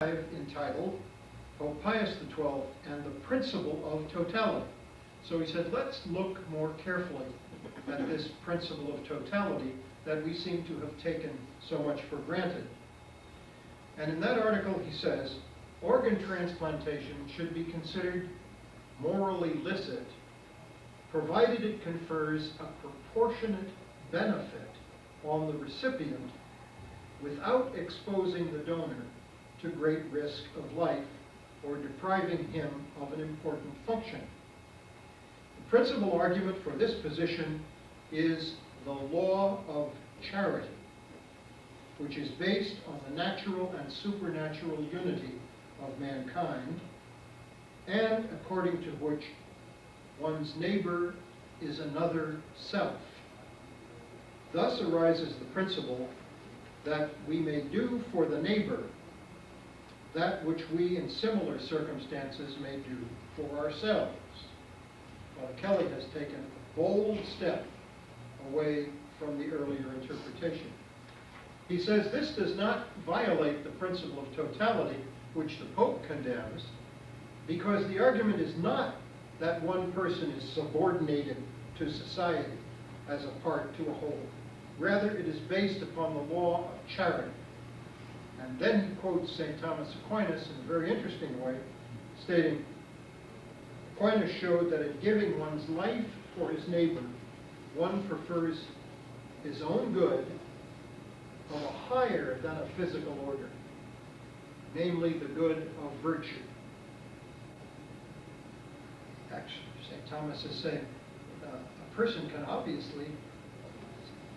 entitled Pope Pius XII and the Principle of Totality. So he said, let's look more carefully at this principle of totality that we seem to have taken so much for granted. And in that article he says, organ transplantation should be considered morally licit, provided it confers a proportionate benefit on the recipient without exposing the donor to great risk of life or depriving him of an important function. The principal argument for this position is the law of charity, which is based on the natural and supernatural unity of mankind, and according to which one's neighbor is another self. Thus arises the principle that we may do for the neighbor that which we in similar circumstances may do for ourselves. Father Kelly has taken a bold step away from the earlier interpretation. He says this does not violate the principle of totality, which the Pope condemns, because the argument is not that one person is subordinated to society as a part to a whole. Rather, it is based upon the law of charity. And then he quotes St. Thomas Aquinas in a very interesting way, stating, Aquinas showed that in giving one's life for his neighbor, one prefers his own good of a higher than a physical order, namely the good of virtue. Actually, St. Thomas is saying a person can obviously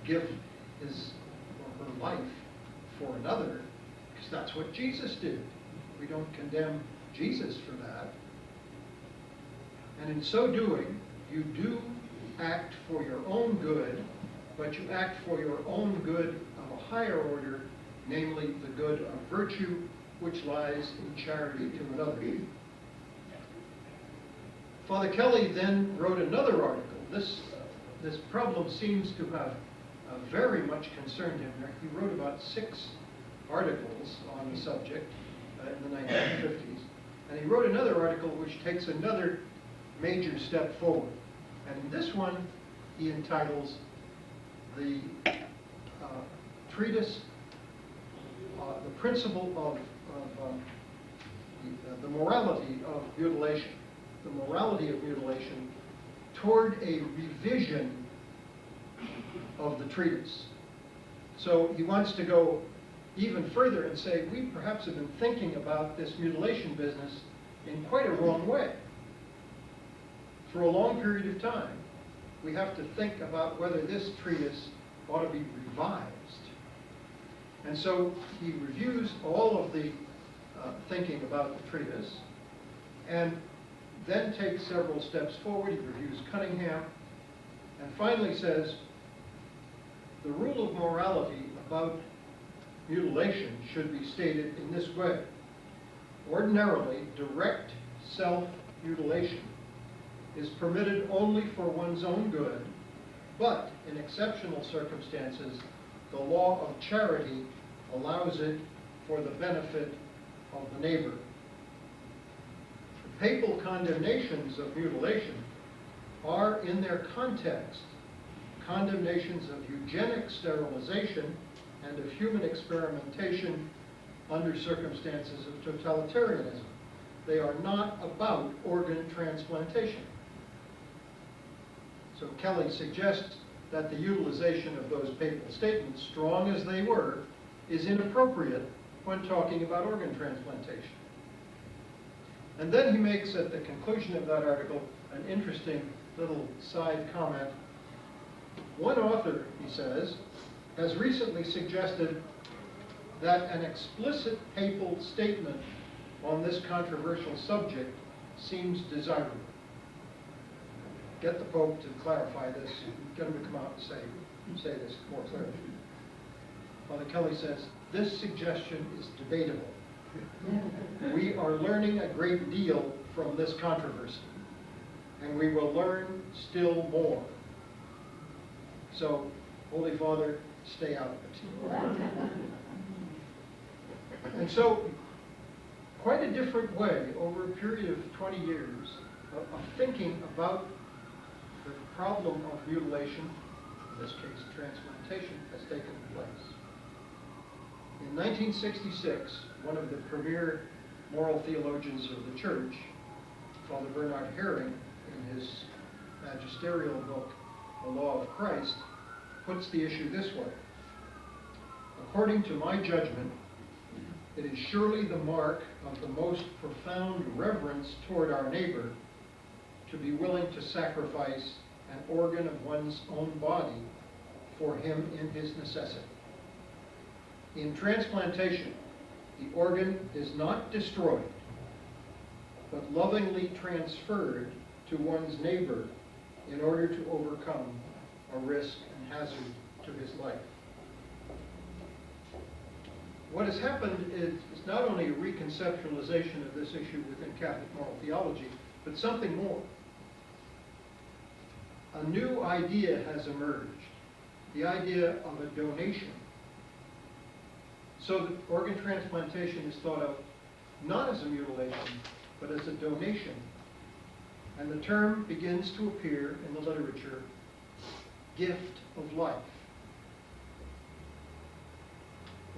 give his or her life for another, because that's what Jesus did. We don't condemn Jesus for that. And in so doing, you do act for your own good, but you act for your own good of a higher order, namely the good of virtue, which lies in charity to another. Father Kelly then wrote another article. This problem seems to have very much concerned him. He wrote about 6 articles on the subject in the 1950s. And he wrote another article which takes another major step forward. And in this one, he entitles the treatise, the principle of the morality of mutilation. The morality of mutilation toward a revision of the treatise. So he wants to go even further and say, we perhaps have been thinking about this mutilation business in quite a wrong way. For a long period of time, we have to think about whether this treatise ought to be revised. And so he reviews all of the thinking about the treatise, and then takes several steps forward. He reviews Cunningham, and finally says, the rule of morality about mutilation should be stated in this way. Ordinarily, direct self-mutilation is permitted only for one's own good, but in exceptional circumstances, the law of charity allows it for the benefit of the neighbor. The papal condemnations of mutilation are, in their context, condemnations of eugenic sterilization and of human experimentation under circumstances of totalitarianism. They are not about organ transplantation. So Kelly suggests that the utilization of those papal statements, strong as they were, is inappropriate when talking about organ transplantation. And then he makes, at the conclusion of that article, an interesting little side comment. One author, he says, has recently suggested that an explicit papal statement on this controversial subject seems desirable. Get the Pope to clarify this, get him to come out and say this more clearly. Father Kelly says, this suggestion is debatable. We are learning a great deal from this controversy, and we will learn still more. So, Holy Father, stay out of it. And so quite a different way over a period of 20 years of thinking about the problem of mutilation, in this case transplantation, has taken place. In 1966, one of the premier moral theologians of the church, Father Bernard Herring, in his magisterial book, The Law of Christ, puts the issue this way. According to my judgment, it is surely the mark of the most profound reverence toward our neighbor to be willing to sacrifice an organ of one's own body for him in his necessity. In transplantation, the organ is not destroyed, but lovingly transferred to one's neighbor in order to overcome a risk and hazard to his life. What has happened is not only a reconceptualization of this issue within Catholic moral theology, but something more. A new idea has emerged, the idea of a donation. So that organ transplantation is thought of not as a mutilation, but as a donation. And the term begins to appear in the literature, gift of life.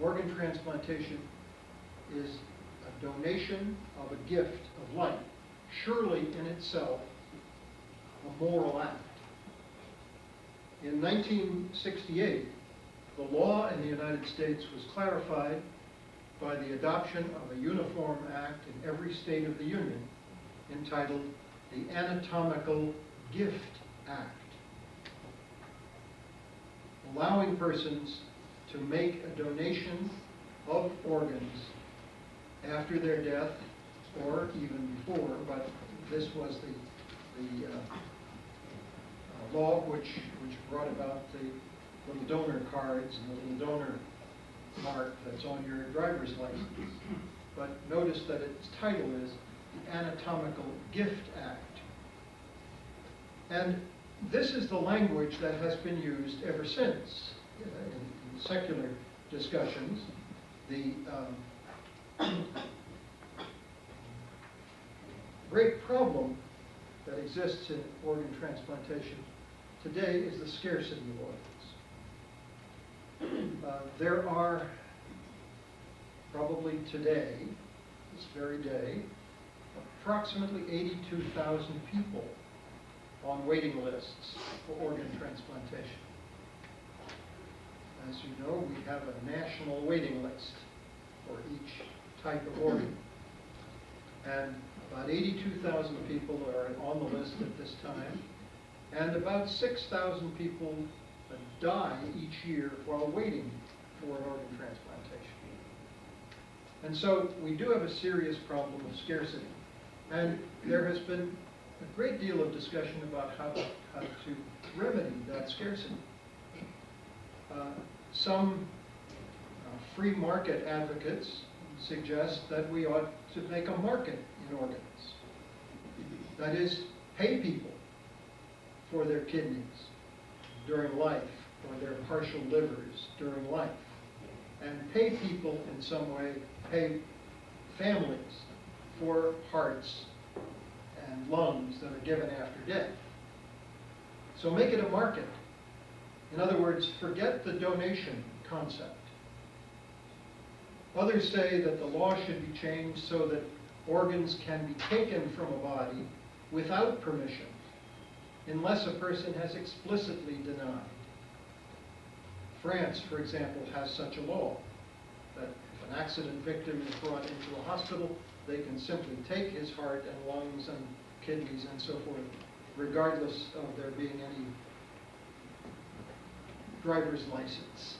Organ transplantation is a donation of a gift of life, surely in itself a moral act. In 1968, the law in the United States was clarified by the adoption of a uniform act in every state of the Union entitled the Anatomical Gift Act, allowing persons to make a donation of organs after their death or even before, but this was the law which brought about the little donor cards and the little donor mark that's on your driver's license. But notice that its title is the Anatomical Gift Act. And this is the language that has been used ever since in secular discussions. The great problem that exists in organ transplantation today is the scarcity of organs. There are probably today, this very day, approximately 82,000 people on waiting lists for organ transplantation. As you know, we have a national waiting list for each type of organ. And about 82,000 people are on the list at this time, and about 6,000 people die each year while waiting for an organ transplantation. And so we do have a serious problem of scarcity. And there has been a great deal of discussion about how to remedy that scarcity. Some free market advocates suggest that we ought to make a market in organs. That is, pay people for their kidneys during life, or their partial livers during life, and pay people in some way, pay families for hearts and lungs that are given after death. So make it a market. In other words, forget the donation concept. Others say that the law should be changed so that organs can be taken from a body without permission, unless a person has explicitly denied. France, for example, has such a law that if an accident victim is brought into a hospital, they can simply take his heart and lungs and kidneys and so forth, regardless of there being any driver's license